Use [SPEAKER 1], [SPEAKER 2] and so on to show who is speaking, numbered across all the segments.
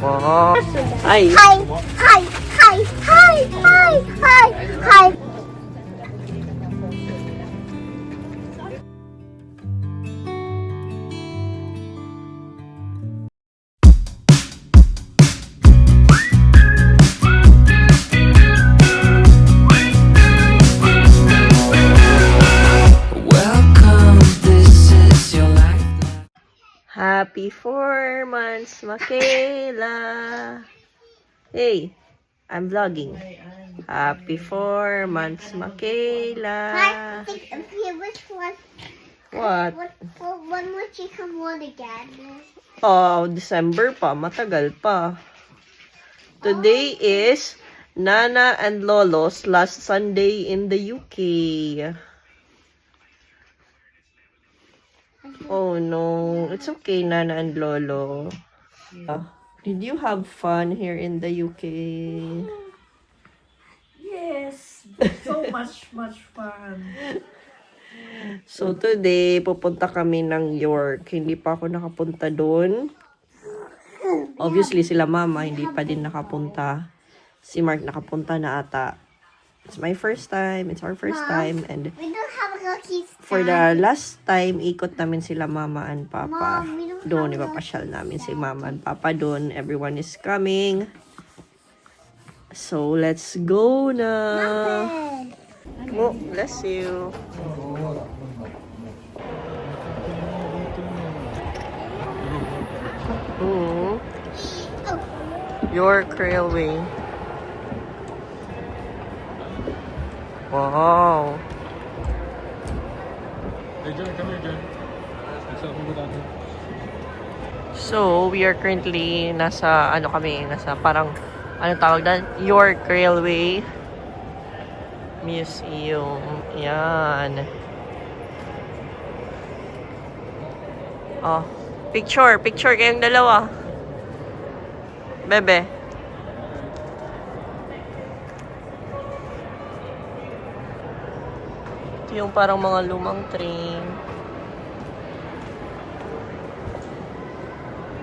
[SPEAKER 1] Wow. Hi.
[SPEAKER 2] Hi, hi, hi, hi, hi, hi, hi.
[SPEAKER 3] Welcome, this is your life.
[SPEAKER 1] Happy 4 months, Makayla. Hey, I'm vlogging. Happy 4 months, Makayla.
[SPEAKER 2] I think if you wish for
[SPEAKER 1] What?
[SPEAKER 2] when would you come on again?
[SPEAKER 1] Oh, December pa. Matagal pa. Today is Nana and Lolo's last Sunday in the UK. Oh no, it's okay, Nana and Lolo. Did you have fun here in the UK?
[SPEAKER 4] Yes, so much fun.
[SPEAKER 1] So today, pupunta kami ng York. Hindi pa ako nakapunta doon. Obviously, sila mama, hindi pa din nakapunta. Si Mark nakapunta na ata. It's my first time. It's our first time. And
[SPEAKER 2] We don't have a cookie stand.
[SPEAKER 1] for the last time, ikot namin sila mama and papa.
[SPEAKER 2] Mom, we don't
[SPEAKER 1] Doon,
[SPEAKER 2] have a
[SPEAKER 1] ipapasyal namin si mama and papa doon. Everyone is coming. So, let's go na. Oh, bless you. Mm. York Railway. Wow.
[SPEAKER 5] Hey, John, come here, John. What's up with that?
[SPEAKER 1] So, we are currently nasa, nasa parang, tawag na? York Railway Museum. Yan. Oh, picture kayong dalawa. Bebe. Ito yung parang mga lumang train.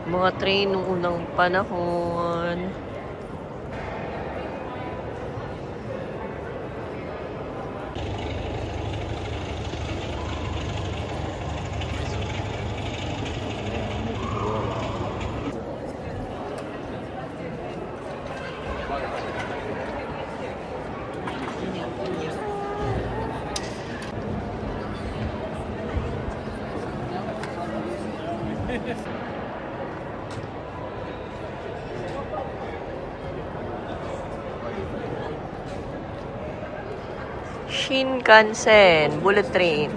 [SPEAKER 1] Mga train nung unang panahon. Shinkansen bullet train.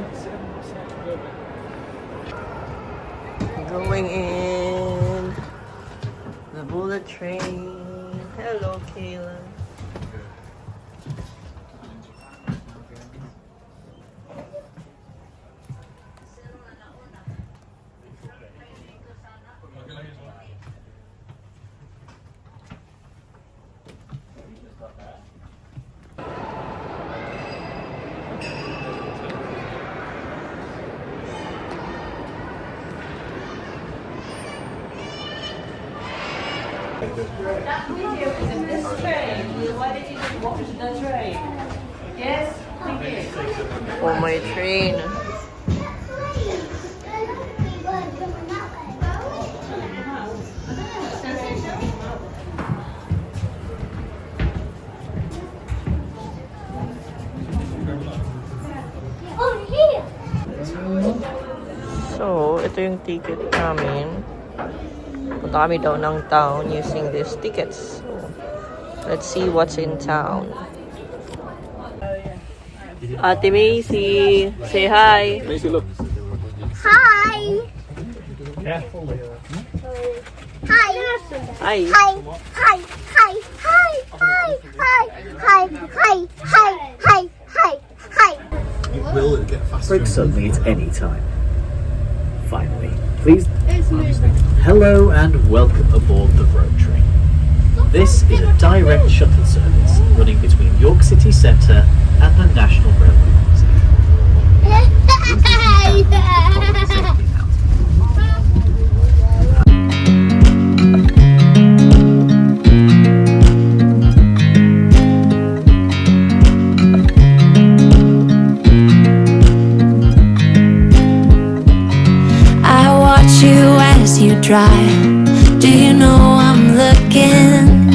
[SPEAKER 1] Going in the bullet train. Hello, Kayla.
[SPEAKER 4] That video is in this train. Why did you just watch the train? Yes, thank you.
[SPEAKER 1] Oh, my train.
[SPEAKER 2] Oh, here.
[SPEAKER 1] So, ito yung ticket namin. Punta kami daw ng town using these tickets. So, let's see what's in town. Ate Macy, say hi.
[SPEAKER 5] Macy, look.
[SPEAKER 2] Hi.
[SPEAKER 5] Carefully.
[SPEAKER 2] Hi.
[SPEAKER 1] Hi.
[SPEAKER 2] Hi. Hi. Hi. Hi. Hi. Hi. Hi. Hi. Hi. Hi. Hi. Hi.
[SPEAKER 5] It will get faster.
[SPEAKER 6] Break suddenly at any time. Finally, please. Hello and welcome aboard the road train. This is a direct shuttle service running between York City Centre and the National Railway Museum. Please listen carefully to the following safety announcement.
[SPEAKER 3] watch you as you drive. Do you know I'm looking?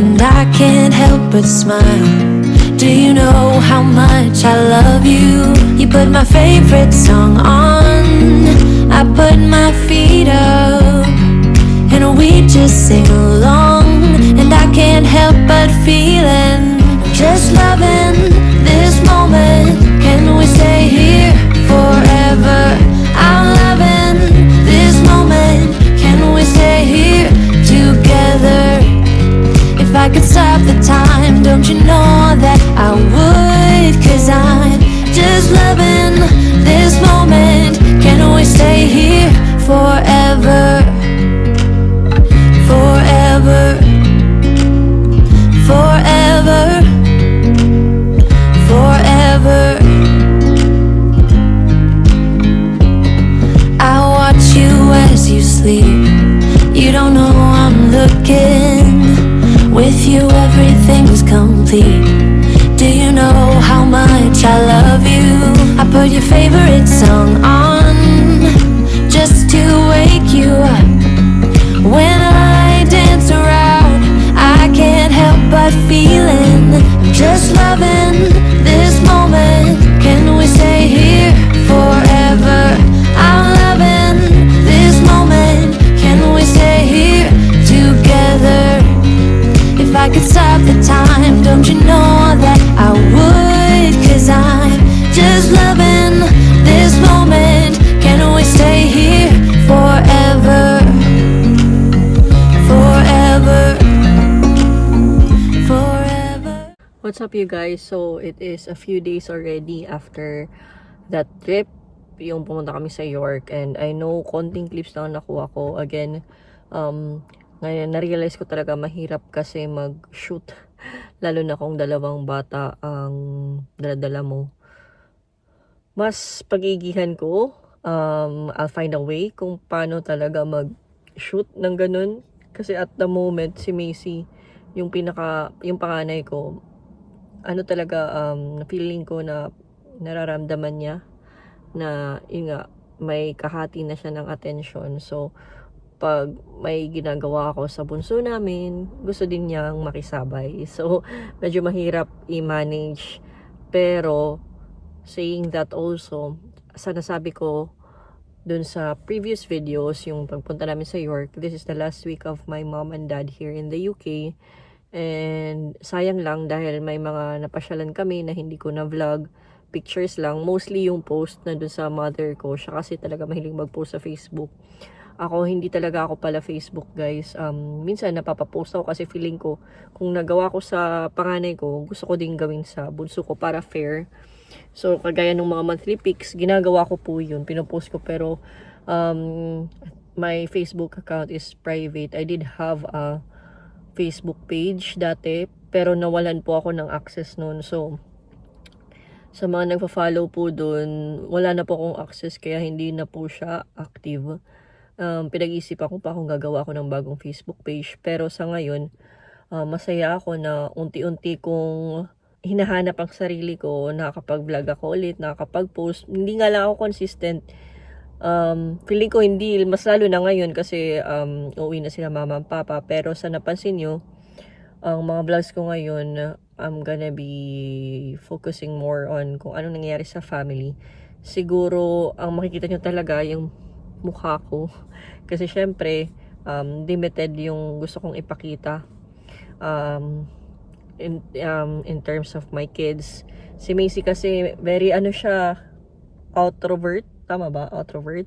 [SPEAKER 3] And I can't help but smile. Do you know how much I love you? You put my favorite song on, I put my feet up, and we just sing along. And I can't help but feeling, just loving this moment. Can we stay here forever? I'm loving this moment. Can we stay here together? If I could stop the time, don't you know that I would? 'Cause I'm just loving this moment. Can we stay here forever? Forever. Forever. Forever. I watch you as you sleep. You don't know I'm looking. With you everything's complete. Do you know how much I love you? I put your favorite song on just to wake you up. When I dance around, I can't help but feeling, just loving this moment. Can we stay here forever? I'm loving this moment. Can we stay here together? If I could stop the time, don't you know that I would? 'Cause I'm just loving this moment. Can we stay here forever? Forever. Forever.
[SPEAKER 1] What's up you guys? So it is a few days already after that trip, yung pumunta kami sa York, and I know konting clips lang nakuha ko. Again, ngayon na-realize ko talaga mahirap kasi mag-shoot, lalo na kung dalawang bata ang daladala mo. Mas pagigihan ko, I'll find a way kung paano talaga mag-shoot ng ganun. Kasi at the moment, si Macy, yung panganay ko, ano talaga, feeling ko na nararamdaman niya na, yun nga, may kahati na siya ng attention. So, pag may ginagawa ako sa bunso namin, gusto din niyang makisabay. So, medyo mahirap i-manage. Pero, saying that also, sa nasabi ko dun sa previous videos, yung pagpunta namin sa York, this is the last week of my mom and dad here in the UK. And sayang lang dahil may mga napasyalan kami na hindi ko na vlog, pictures lang. Mostly yung post na dun sa mother ko. Siya kasi talaga mahilig mag-post sa Facebook. Ako, hindi talaga ako pala Facebook, guys. Minsan, napapapost ako kasi feeling ko, kung nagawa ko sa panganay ko, gusto ko din gawin sa bunso ko para fair. So, kagaya ng mga monthly pics, ginagawa ko po yun. Pinopost ko, pero my Facebook account is private. I did have a Facebook page dati, pero nawalan po ako ng access nun. So, sa mga nagpa-follow po dun, wala na po akong access, kaya hindi na po siya active. Pinag-iisipan ko pa kung gagawa ako ng bagong Facebook page. Pero sa ngayon, masaya ako na unti-unti kong hinahanap ang sarili ko, nakakapag-vlog ako ulit, nakakapag-post. Hindi nga lang ako consistent. Feeling ko hindi, mas lalo na ngayon kasi uuwi na sila mama at papa. Pero sa napansin nyo, ang mga vlogs ko ngayon, I'm gonna be focusing more on kung anong nangyayari sa family. Siguro, ang makikita nyo talaga yung mukha ko. Kasi syempre, limited yung gusto kong ipakita. In terms of my kids. Si Macy kasi, very siya, outrovert. Tama ba? Outrovert.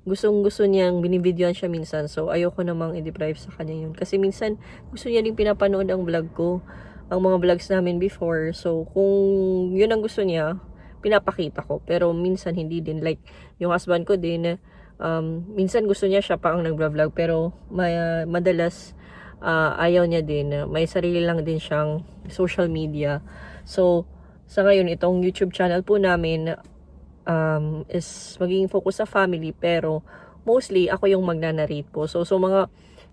[SPEAKER 1] Gustong-gusto niyang binibidyoan siya minsan. So, ayoko namang i-deprive sa kanya yun. Kasi minsan, gusto niya din pinapanood ang vlog ko. Ang mga vlogs namin before. So, kung yun ang gusto niya, pinapakita ko. Pero minsan, hindi din. Like, yung husband ko din, minsan gusto niya siya pa ang nag-vlog. Pero, madalas, ayaw niya din. May sarili lang din siyang social media. So, sa ngayon, itong YouTube channel po namin, is magiging focus sa family, pero mostly ako yung magnanarrate po. So mga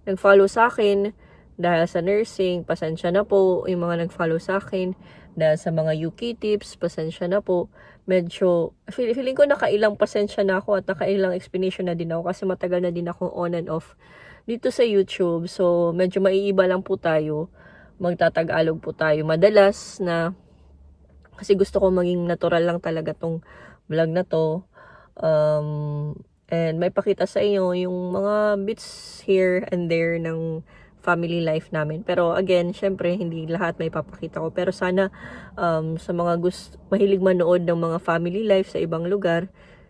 [SPEAKER 1] nag-follow sa akin dahil sa nursing, pasensya na po. Yung mga nag-follow sa akin dahil sa mga UK tips, pasensya na po. medyo, feeling ko nakailang pasensya na ako at nakailang explanation na din ako kasi matagal na din ako on and off dito sa YouTube. So, medyo maiiba lang po tayo. Magtatagalog po tayo madalas na kasi gusto ko maging natural lang talaga tong vlog na to. And may pakita sa inyo yung mga bits here and there ng family life namin. Pero again, syempre, hindi lahat may papakita ko. Pero sana sa mga mahilig manood ng mga family life sa ibang lugar,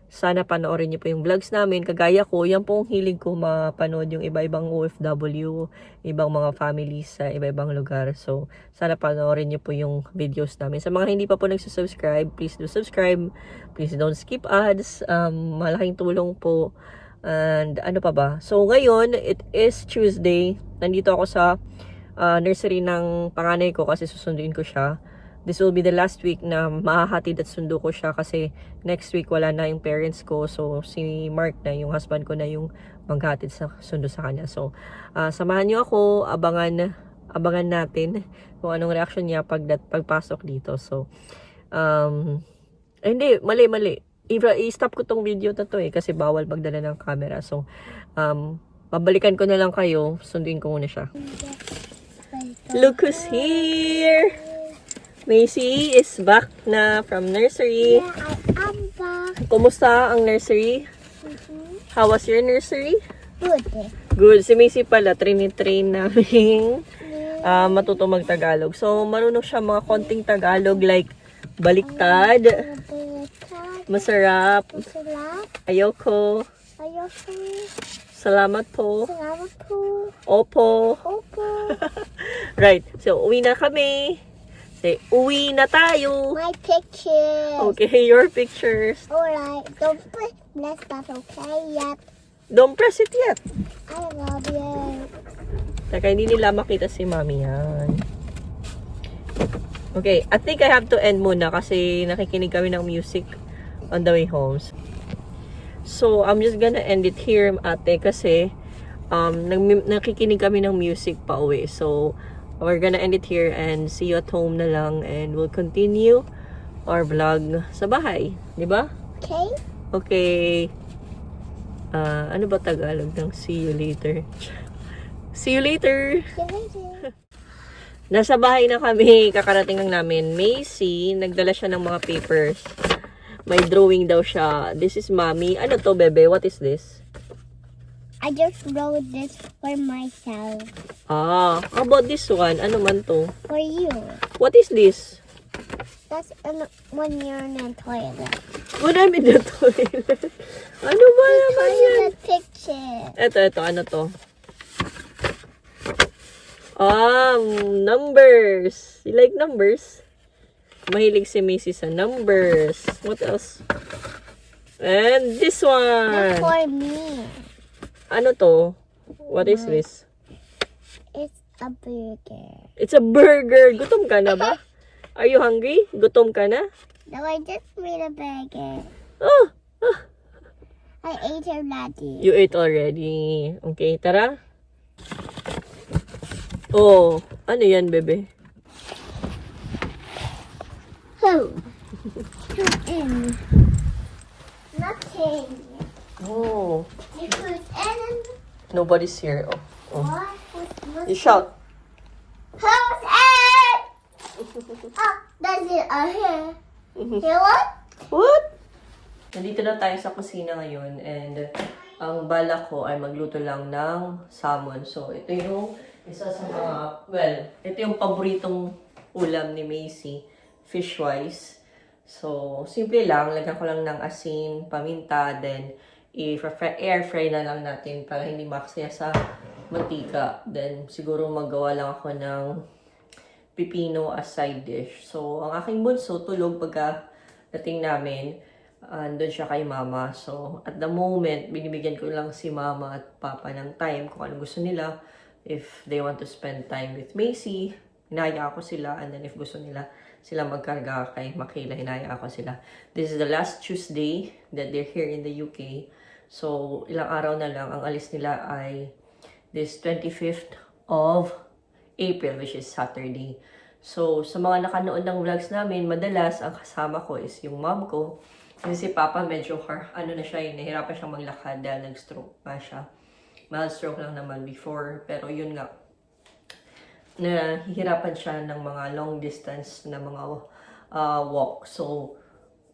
[SPEAKER 1] sana panoorin niyo po yung vlogs namin. Kagaya ko, yan po ang hilig ko mapanood yung iba-ibang OFW, ibang mga families sa iba-ibang lugar. So, sana panoorin niyo po yung videos namin. Sa mga hindi pa po nagsusubscribe, please do subscribe. Please don't skip ads. Malaking tulong po. And ano pa ba? So, ngayon, it is Tuesday. Nandito ako sa nursery ng panganay ko kasi susunduin ko siya. This will be the last week na mahahatid at sundo ko siya kasi next week wala na yung parents ko. So, si Mark na, yung husband ko na yung maghatid sa sundo sa kanya. So, samahan niyo ako, abangan natin kung anong reaction niya pagpasok dito. So, hindi, mali. I-stop ko tong video na to kasi bawal magdala ng camera. So, babalikan ko na lang kayo. Sunduin ko muna siya. Look who's here! Macy is back na from nursery.
[SPEAKER 2] Yeah, I'm back.
[SPEAKER 1] Kumusta ang nursery? How was your nursery?
[SPEAKER 2] Good.
[SPEAKER 1] Good. Si Macy pala, train namin matuto mag-Tagalog. So, marunong siya mga konting Tagalog like baliktad, masarap,
[SPEAKER 2] Masarap.
[SPEAKER 1] ayoko,
[SPEAKER 2] Ayoko.
[SPEAKER 1] salamat po,
[SPEAKER 2] Salamat po.
[SPEAKER 1] opo.
[SPEAKER 2] Opo.
[SPEAKER 1] Right. So, uwi na kami. Say, uwi na tayo.
[SPEAKER 2] My picture.
[SPEAKER 1] Okay, your pictures.
[SPEAKER 2] Alright. Don't put that's not okay yet.
[SPEAKER 1] Don't press it yet.
[SPEAKER 2] I love you.
[SPEAKER 1] Teka, hindi nila makita si mami yan. Okay, I think I have to end muna kasi nakikinig kami ng music on the way home. So, I'm just gonna end it here, ate, kasi nakikinig kami ng music pa uwi. So, we're gonna end it here and see you at home na lang and we'll continue our vlog sa bahay. Di ba?
[SPEAKER 2] Okay?
[SPEAKER 1] Okay. Ano ba Tagalog ng see you later? See you later!
[SPEAKER 2] See you later.
[SPEAKER 1] Nasa bahay na kami, kakarating lang namin. Macy, nagdala siya ng mga papers. May drawing daw siya. This is mommy. Ano to, bebe? What is this?
[SPEAKER 2] I just wrote this for myself.
[SPEAKER 1] How about this one? Ano man to?
[SPEAKER 2] For you.
[SPEAKER 1] What is this?
[SPEAKER 2] That's when you're in the toilet.
[SPEAKER 1] What I'm in the toilet. Ano ba naman yan?
[SPEAKER 2] Toilet picture.
[SPEAKER 1] Ito, ano to? Numbers. You like numbers? Mahilig si Macy sa numbers. What else? And this
[SPEAKER 2] That's
[SPEAKER 1] one.
[SPEAKER 2] for me.
[SPEAKER 1] Ano to? What is this?
[SPEAKER 2] It's a burger.
[SPEAKER 1] It's a burger. Gutom ka na ba? Are you hungry? Gutom ka na?
[SPEAKER 2] No, I just made a burger.
[SPEAKER 1] Oh,
[SPEAKER 2] I ate already.
[SPEAKER 1] you ate already. Okay, tara. Oh, ano yan, bebe?
[SPEAKER 2] Who? In. Nothing.
[SPEAKER 1] Oh,
[SPEAKER 2] You put in.
[SPEAKER 1] nobody's here. Oh.
[SPEAKER 2] What?
[SPEAKER 1] You shout.
[SPEAKER 2] Who's in? Oh, that's it. Here. Here what?
[SPEAKER 1] What? Nandito na tayo sa kusina ngayon and ang bala ko ay magluto lang ng salmon. So, ito yung isa sa mga, well, ito yung paboritong ulam ni Macy, fish-wise. So, simple lang. Lagyan ko lang ng asin, paminta, then air fry na lang natin para hindi maksaya sa mantika. Then, siguro magawa lang ako ng pipino as side dish. So, ang aking bunso, tulog pagka dating namin. Andun siya kay mama. So, at the moment, binibigyan ko lang si mama at papa ng time kung ano gusto nila. If they want to spend time with Macy, hinaya ako sila. And then if gusto nila sila magkarga kay Makayla, hinaya ako sila. This is the last Tuesday that they're here in the UK. So, ilang araw na lang. Ang alis nila ay this 25th of April, which is Saturday. So, sa mga nakanood ng vlogs namin, madalas ang kasama ko is yung mom ko. Kasi si Papa medyo na siya, nahirapan siyang maglakad dahil nag-stroke pa siya. Mild stroke lang naman before, pero yun nga, nahihirapan siya ng mga long distance na mga walk. So,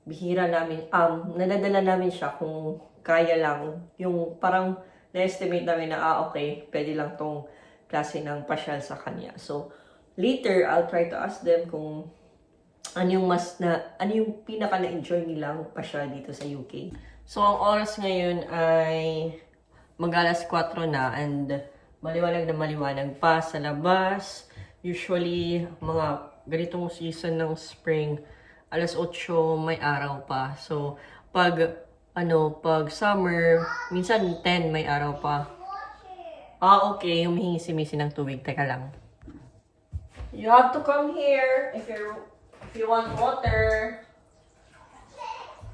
[SPEAKER 1] bihira namin, nadadala namin siya kung kaya lang, yung parang na-estimate namin na, okay, pwede lang tong klase ng pasyal sa kanya. So, later, I'll try to ask them kung ano yung pinaka na-enjoy nilang pasyal dito sa UK. So, ang oras ngayon ay mag-alas 4 na and maliwanag na maliwanag pa sa labas. Usually, mga ganitong season ng spring, alas 8 may araw pa. So, pag summer, minsan 10 may araw pa. Okay, humihingi si Missy ng tubig. Teka lang. You have to come here if you want water.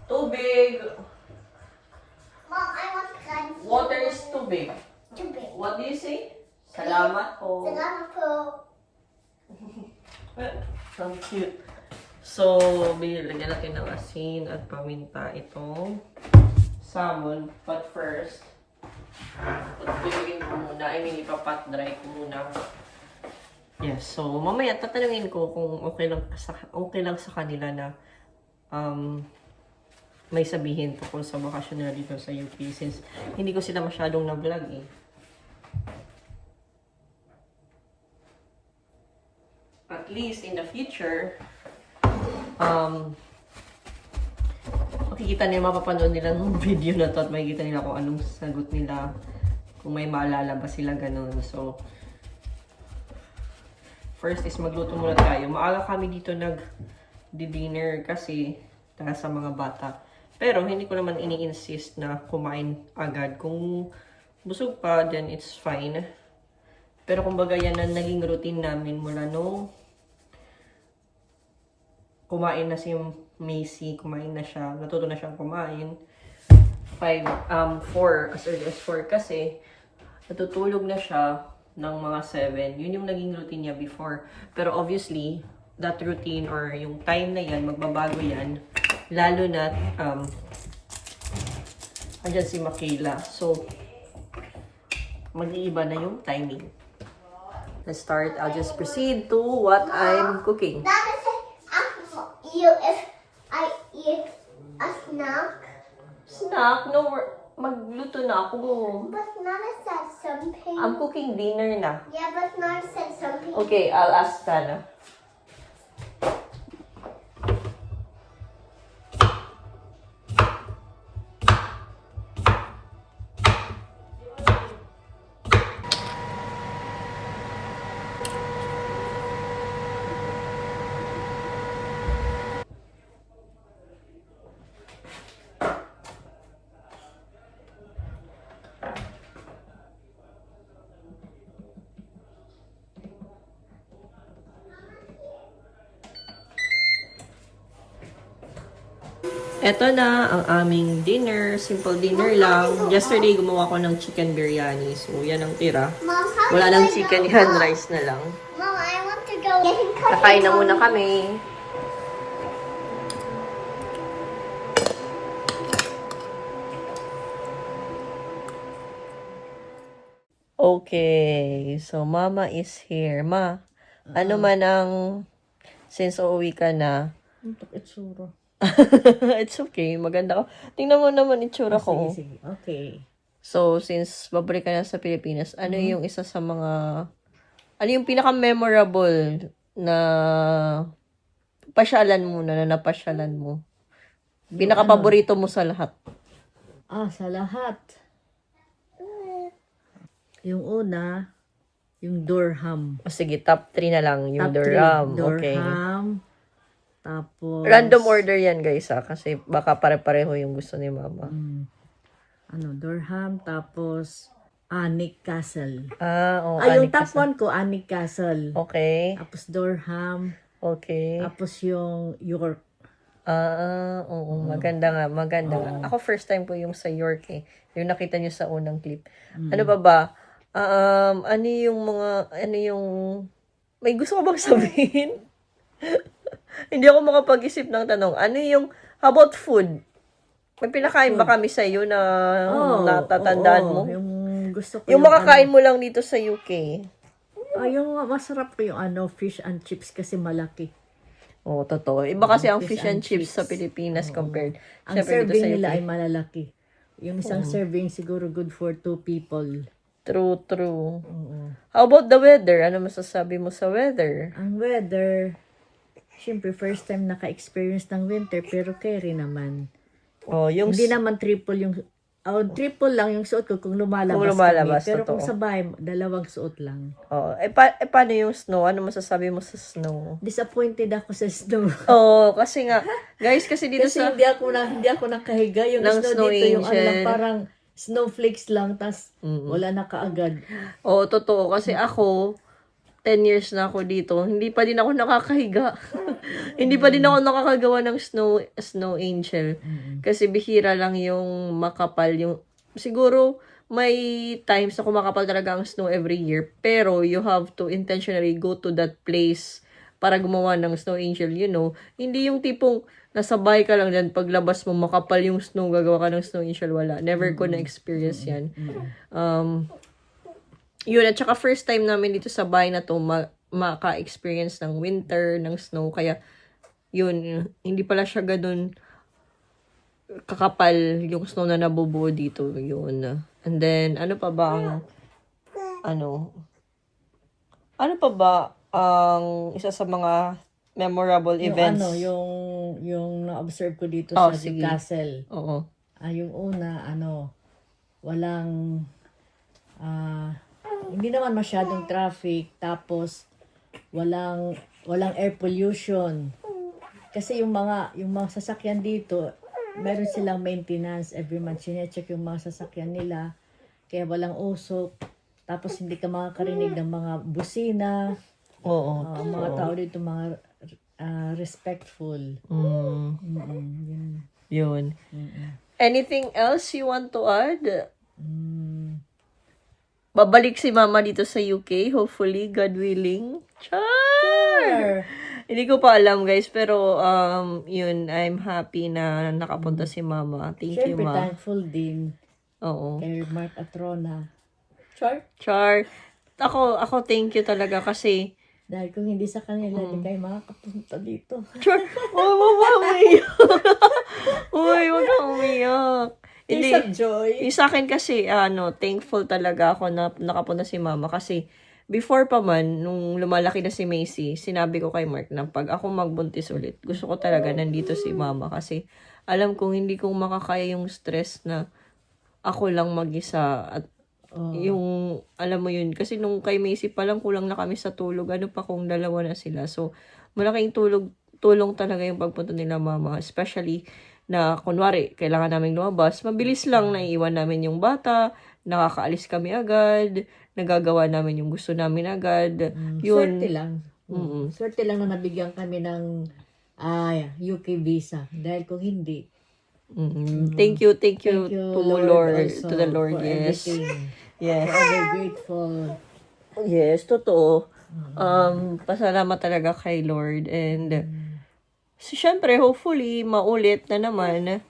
[SPEAKER 1] Tubig.
[SPEAKER 2] Mom, I want guns.
[SPEAKER 1] Water is tubig.
[SPEAKER 2] Too big.
[SPEAKER 1] What do you say? Salamat po.
[SPEAKER 2] Salamat po.
[SPEAKER 1] So cute. So, lagyan natin ng asin at paminta itong salmon. But first, bibigyan ko muna. Ipapat dry ko muna. Yes, so mamaya tatanungin ko kung okay lang sa kanila na may sabihin tungkol sa bakasyon nila dito sa UP since hindi ko sila masyadong na-vlog eh. At least in the future, makikita nila, mapapanood nila ng video na to at makikita nila kung anong sagot nila, kung may maalala ba sila ganun. So, first is magluto muna tayo. Maaga kami dito nag-dinner kasi dahil sa mga bata. Pero hindi ko naman ini-insist na kumain agad. Kung busog pa, then it's fine. Pero kumbaga yan na naging routine namin mula nung kumain na si Macy, kumain na siya, natuto na siyang kumain. 4, as early as 4 kasi natutulog na siya ng mga 7. Yun yung naging routine niya before. Pero obviously, that routine or yung time na yan, magbabago yan. Lalo na, andyan si Makayla. So, mag-iiba na yung timing. Let's start. I'll just proceed to what I'm cooking.
[SPEAKER 2] That is if I eat a snack.
[SPEAKER 1] Snack? No, magluto na ako.
[SPEAKER 2] But Nana said something.
[SPEAKER 1] I'm cooking dinner na.
[SPEAKER 2] Yeah, but Nana said something.
[SPEAKER 1] Okay, I'll ask Tana. Eto na ang aming dinner. Simple dinner lang. Yesterday, gumawa ko ng chicken biryani. So, yan ang tira.
[SPEAKER 2] Mom, how
[SPEAKER 1] Wala
[SPEAKER 2] do
[SPEAKER 1] nang
[SPEAKER 2] I
[SPEAKER 1] chicken,
[SPEAKER 2] go
[SPEAKER 1] yan.
[SPEAKER 2] up?
[SPEAKER 1] Rice na lang.
[SPEAKER 2] Mom, I want to go. Getting cookies.
[SPEAKER 1] Kakain na muna kami. Okay. So, Mama is here. Ma, ano man ang... Since uuwi ka na...
[SPEAKER 4] Itsura.
[SPEAKER 1] It's okay. Maganda ko. Tingnan mo naman itsura ko.
[SPEAKER 4] Sige. Okay.
[SPEAKER 1] So, since babalik ka na sa Pilipinas, ano yung isa sa mga... Ano yung pinaka-memorable na pasyalan mo na napasyalan mo? Pinaka-paborito mo sa lahat?
[SPEAKER 4] Sa lahat. Yung una, yung Durham.
[SPEAKER 1] O sige, top 3 na lang. Yung
[SPEAKER 4] Top
[SPEAKER 1] Durham.
[SPEAKER 4] 3,
[SPEAKER 1] Okay.
[SPEAKER 4] Durham. Tapos...
[SPEAKER 1] Random order yan, guys, kasi baka pare-pareho yung gusto ni Mama.
[SPEAKER 4] Durham. Tapos, Annick Castle.
[SPEAKER 1] Anik
[SPEAKER 4] Yung top
[SPEAKER 1] ka sa-
[SPEAKER 4] 1 ko, Annick Castle.
[SPEAKER 1] Okay.
[SPEAKER 4] Tapos Durham.
[SPEAKER 1] Okay.
[SPEAKER 4] Tapos yung York.
[SPEAKER 1] Oo, maganda nga. Ako first time ko yung sa York eh. Yung nakita nyo sa unang clip. Ano ba? Ano yung may gusto ko bang sabihin? Hindi ako makapag-isip ng tanong. Ano yung, how about food? May pinakain ba kami sa iyo na natatandaan mo?
[SPEAKER 7] Yung gusto ko
[SPEAKER 1] Yung makakain mo lang dito sa UK.
[SPEAKER 7] yung masarap ko yung fish and chips kasi malaki.
[SPEAKER 1] Oo, totoo. Iba kasi ang fish and chips sa Pilipinas compared.
[SPEAKER 7] Ang
[SPEAKER 1] Siyempre dito
[SPEAKER 7] serving
[SPEAKER 1] sa
[SPEAKER 7] nila
[SPEAKER 1] UK.
[SPEAKER 7] ay malalaki. Yung isang serving siguro good for 2 people.
[SPEAKER 1] True, true. How about the weather? Ano masasabi mo sa weather?
[SPEAKER 7] Ang weather, syempre first time naka-experience ng winter pero carry naman.
[SPEAKER 1] Oh, yung
[SPEAKER 7] Hindi naman triple lang yung suot ko kung lumalabas,
[SPEAKER 1] Kung lumalabas,
[SPEAKER 7] kami. Pero kung
[SPEAKER 1] totoo.
[SPEAKER 7] sa bahay, 2 suot lang.
[SPEAKER 1] oh, paano yung snow? Ano masasabi mo sa snow?
[SPEAKER 7] Disappointed ako sa snow.
[SPEAKER 1] Oh, kasi nga, guys, kasi dito
[SPEAKER 7] Kasi
[SPEAKER 1] sa
[SPEAKER 7] hindi ako nakahiga. Yung
[SPEAKER 1] Ng
[SPEAKER 7] snow
[SPEAKER 1] snow
[SPEAKER 7] dito, yung
[SPEAKER 1] angel.
[SPEAKER 7] lang, parang snowflakes lang, tas wala na kaagad.
[SPEAKER 1] oh, totoo kasi ako 10 years na ako dito, hindi pa din ako nakakahiga. Hindi pa din ako nakakagawa ng snow angel. Kasi bihira lang yung makapal yung siguro may times na kumakapal talaga ang snow every year, pero you have to intentionally go to that place para gumawa ng snow angel, you know. Hindi yung tipong nasabay ka lang dyan, paglabas mo makapal yung snow, gagawa ka ng snow angel, wala. Never ko na-experience yan. Yun, at saka first time namin dito sa bahay na to maka-experience ng winter, ng snow, kaya yun, hindi pala siya ganun kakapal yung snow na nabubuo dito, yun. And then, ano pa ba ang isa sa mga memorable events?
[SPEAKER 7] Yung na-observe ko dito
[SPEAKER 1] Oh,
[SPEAKER 7] sa
[SPEAKER 1] sige.
[SPEAKER 7] castle.
[SPEAKER 1] Oo.
[SPEAKER 7] Yung una, walang, hindi naman masyadong traffic, tapos walang air pollution. Kasi yung mga sasakyan dito, meron silang maintenance every month. Sinecheck yung mga sasakyan nila, kaya walang usok. Tapos hindi ka makakarinig ng mga busina.
[SPEAKER 1] Oo.
[SPEAKER 7] Ang mga tao dito, mga respectful.
[SPEAKER 1] Yun. Anything else you want to add? Babalik si Mama dito sa UK, hopefully, God willing. Char! Hindi ko pa alam, guys, pero yun, I'm happy na nakapunta si Mama. Thank you,
[SPEAKER 7] Siyempre,
[SPEAKER 1] Ma.
[SPEAKER 7] thankful din
[SPEAKER 1] Oo.
[SPEAKER 7] kay Mark Atrona.
[SPEAKER 1] Char. Ako thank you talaga kasi
[SPEAKER 7] Dahil kung hindi sa kanila, hindi kayo makakapunta dito.
[SPEAKER 1] Char, oh, Mama, umiyak. Uy, wag kang umiyak.
[SPEAKER 7] Tears of joy.
[SPEAKER 1] Yung sa akin kasi, thankful talaga ako na nakapunta si Mama kasi before pa man, nung lumalaki na si Macy, sinabi ko kay Mark na pag ako magbuntis ulit, gusto ko talaga nandito si Mama kasi alam kong hindi ko makakaya yung stress na ako lang mag-isa at yung, alam mo yun, kasi nung kay Macy pa lang kulang na kami sa tulog, ano pa kung dalawa na sila. So, malaking tulong talaga yung pagpunta nila Mama, especially na kunwari, kailangan namin lumabas, mabilis lang naiiwan namin yung bata, nakakaalis kami agad, nagagawa namin yung gusto namin agad. Yun.
[SPEAKER 7] Swerte lang. Swerte lang na nabigyan kami ng UK visa. Dahil kung hindi,
[SPEAKER 1] Thank you to Lord,
[SPEAKER 7] also
[SPEAKER 1] to the Lord,
[SPEAKER 7] for
[SPEAKER 1] yes.
[SPEAKER 7] everything.
[SPEAKER 1] Yes.
[SPEAKER 7] Forever grateful.
[SPEAKER 1] Yes, totoo. Pasalamat talaga kay Lord and so, syempre, hopefully, maulit na naman.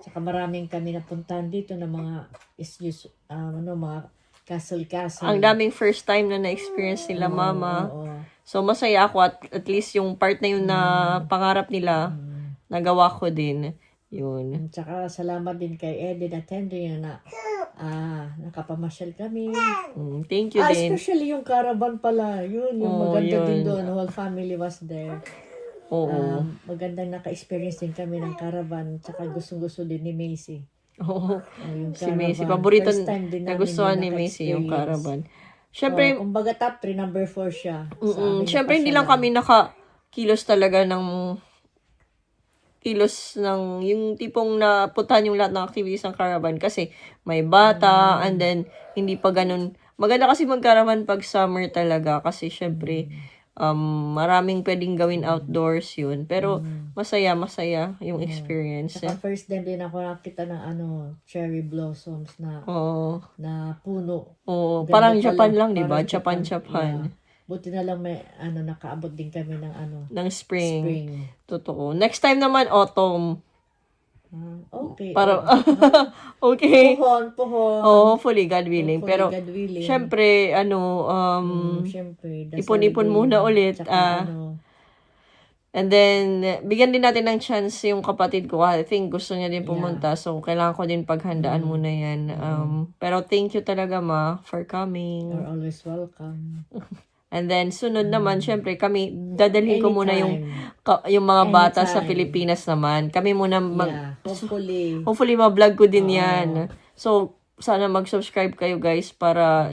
[SPEAKER 7] Saka maraming kami napuntahan dito ng mga mga castle.
[SPEAKER 1] Ang daming first time na na-experience nila Mama.
[SPEAKER 7] Oo.
[SPEAKER 1] So, masaya ako at least yung part na yun na pangarap nila, nagawa ko din. Yun.
[SPEAKER 7] Tsaka salamat din kay Eddie at Henry na nakapamasyal kami.
[SPEAKER 1] Thank you din.
[SPEAKER 7] Especially yung caravan pala. Yun, yung maganda din doon. Whole family was there.
[SPEAKER 1] Oo.
[SPEAKER 7] Magandang naka-experience din kami ng caravan. Tsaka gustong-gusto din ni Macy.
[SPEAKER 1] Oo.
[SPEAKER 7] Yung
[SPEAKER 1] Si Macy.
[SPEAKER 7] caravan.
[SPEAKER 1] Paborito,
[SPEAKER 7] First time din namin
[SPEAKER 1] nagustuhan
[SPEAKER 7] yung
[SPEAKER 1] ni Macy yung
[SPEAKER 7] naka-experience.
[SPEAKER 1] caravan. Syempre,
[SPEAKER 7] Kumbaga top 3, number 4 siya. Sa amin
[SPEAKER 1] syempre hindi lang
[SPEAKER 7] napasyalan.
[SPEAKER 1] kami nakakilos talaga ng yung tipong napuntahan yung lahat ng activities ng caravan kasi may bata and then hindi pa ganun. Maganda kasi mag-caravan pag summer talaga kasi syempre maraming pwedeng gawin outdoors yun. Pero masaya yung experience.
[SPEAKER 7] Saka first time din ako nakita ng cherry blossoms na
[SPEAKER 1] Oo.
[SPEAKER 7] na puno.
[SPEAKER 1] Oo,
[SPEAKER 7] Ganda
[SPEAKER 1] parang
[SPEAKER 7] pala.
[SPEAKER 1] Japan lang, di ba?
[SPEAKER 7] Parang
[SPEAKER 1] Japan.
[SPEAKER 7] Yeah. Buti na lang may, nakaabot din kami ng
[SPEAKER 1] Ng spring.
[SPEAKER 7] spring.
[SPEAKER 1] Totoo. Next time naman, autumn.
[SPEAKER 7] Okay.
[SPEAKER 1] Para, okay.
[SPEAKER 7] Pohon.
[SPEAKER 1] Oh, hopefully, God willing.
[SPEAKER 7] Hopefully,
[SPEAKER 1] Pero,
[SPEAKER 7] God willing.
[SPEAKER 1] syempre,
[SPEAKER 7] Syempre, dasal
[SPEAKER 1] ipon-ipon
[SPEAKER 7] din.
[SPEAKER 1] muna ulit,
[SPEAKER 7] Tsaka,
[SPEAKER 1] and then, bigyan din natin ng chance yung kapatid ko. I think gusto niya din pumunta. So, kailangan ko din paghandaan muna yan. Pero thank you talaga, Ma, for coming.
[SPEAKER 7] you're always welcome.
[SPEAKER 1] And then, sunod naman, syempre, kami, dadalhin ko muna yung mga bata sa
[SPEAKER 7] Anytime.
[SPEAKER 1] Pilipinas naman. Kami muna,
[SPEAKER 7] Hopefully,
[SPEAKER 1] ma-vlog ko din yan. So, sana mag-subscribe kayo, guys, para,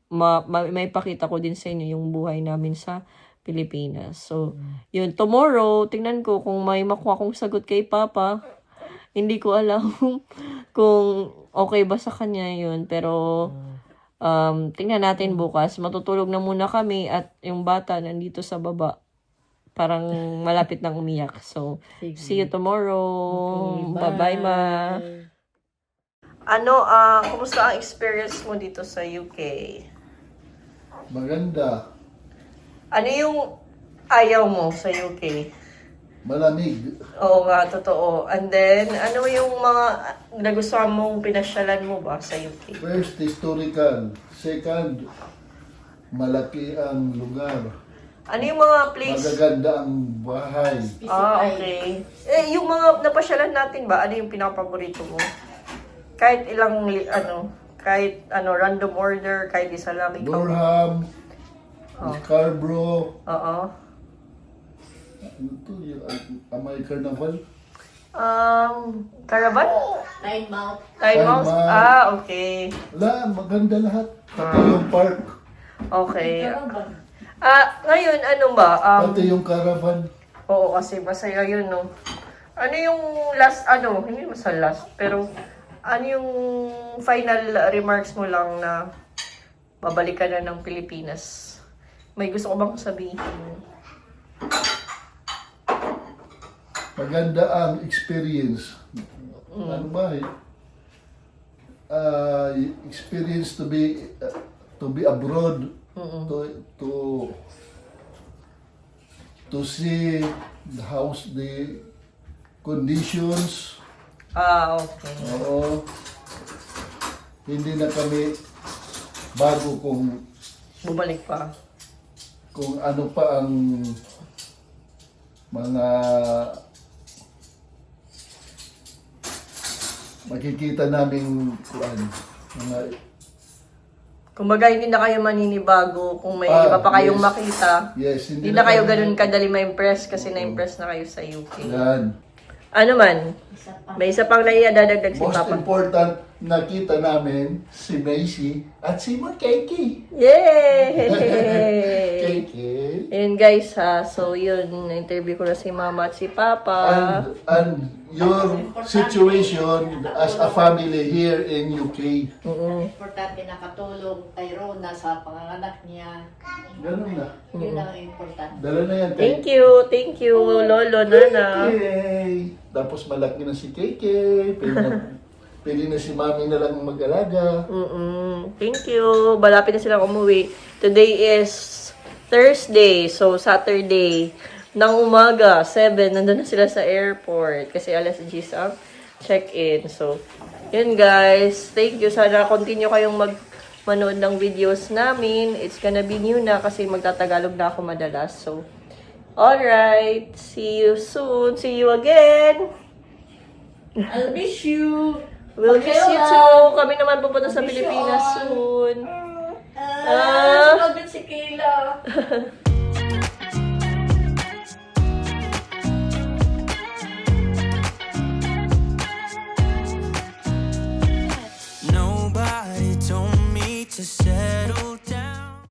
[SPEAKER 1] may pakita ko din sa inyo yung buhay namin sa Pilipinas. So, yun, tomorrow, tingnan ko kung may makuha kong sagot kay Papa. Hindi ko alam kung okay ba sa kanya yun. Pero, tingnan natin bukas. Matutulog na muna kami at yung bata nandito sa baba. Parang malapit nang umiyak. So, see you tomorrow. Bye-bye, Ma. Kumusta ang experience mo dito sa UK?
[SPEAKER 5] Maganda.
[SPEAKER 1] Ano yung ayaw mo sa UK?
[SPEAKER 5] Malamig.
[SPEAKER 1] Oo nga, totoo. And then, ano yung mga nagustuhan mong pinasyalan mo ba sa UK?
[SPEAKER 5] First, historical. Second, malaki ang lugar.
[SPEAKER 1] Ano yung mga place?
[SPEAKER 5] Magaganda ang bahay.
[SPEAKER 1] Okay. Yung mga napasyalan natin ba, ano yung pinakapaborito mo? Kahit ilang, random order, kahit isa lang ikaw.
[SPEAKER 5] Durham, Scarborough,
[SPEAKER 1] Oo.
[SPEAKER 5] ano to, yung Amay Carnival.
[SPEAKER 1] Caravan?
[SPEAKER 7] Tynemouth.
[SPEAKER 1] Tynemouth?
[SPEAKER 5] Tynemouth.
[SPEAKER 1] Okay.
[SPEAKER 5] Wala, maganda lahat. Pati yung park,
[SPEAKER 1] Okay. Ngayon, ano ba?
[SPEAKER 5] pati yung caravan.
[SPEAKER 1] Oo, kasi masaya yun, no? Ano yung last, hindi mo sa last, pero ano yung final remarks mo lang na babalik ka na ng Pilipinas? May gusto ko bang sabihin?
[SPEAKER 5] Maganda ang experience. Ano ba eh? Experience to be abroad, to see the house, the conditions.
[SPEAKER 1] Okay.
[SPEAKER 5] Oo. Hindi na kami bago kung
[SPEAKER 1] Bumalik pa.
[SPEAKER 5] ano pa ang mga makikita namin mga
[SPEAKER 1] Kumbaga, hindi na kayo maninibago kung may iba pa kayong
[SPEAKER 5] yes.
[SPEAKER 1] makita.
[SPEAKER 5] Yes,
[SPEAKER 1] Hindi na kayo ganun kadali ma-impress kasi na-impress na kayo sa UK.
[SPEAKER 5] yan.
[SPEAKER 1] Ano man, may isa pang naiadadagdag si
[SPEAKER 5] Most
[SPEAKER 1] Papa.
[SPEAKER 5] important, nakita namin si Macy at si Makeki.
[SPEAKER 1] Yay!
[SPEAKER 5] Keki.
[SPEAKER 1] Ayun guys ha, so yun, na-interview ko na si Mama at si Papa.
[SPEAKER 5] And your situation as a family here in UK.
[SPEAKER 7] Importante nakatulong kay Rona sa panganganak niya.
[SPEAKER 5] Ganun na.
[SPEAKER 7] Yun ang importante.
[SPEAKER 5] Dala na yan
[SPEAKER 1] Thank you, Lolo, Nana.
[SPEAKER 5] Yay! Tapos malaki na si Keke. Pili na si Mami na lang mag-alaga.
[SPEAKER 1] Thank you. Malapit na silang umuwi. Today is Thursday, so Saturday ng umaga, 7, nandun na sila sa airport kasi alas 10 ang check-in. So, yun guys. Thank you. Sana continue kayong manood ng videos namin. It's gonna be new na kasi magtatagalog na ako madalas. So, alright. See you soon. See you again.
[SPEAKER 7] I'll miss you.
[SPEAKER 1] We'll miss you too. Kami naman pupunta sa Pilipinas soon.
[SPEAKER 7] Sumagot si Kayla.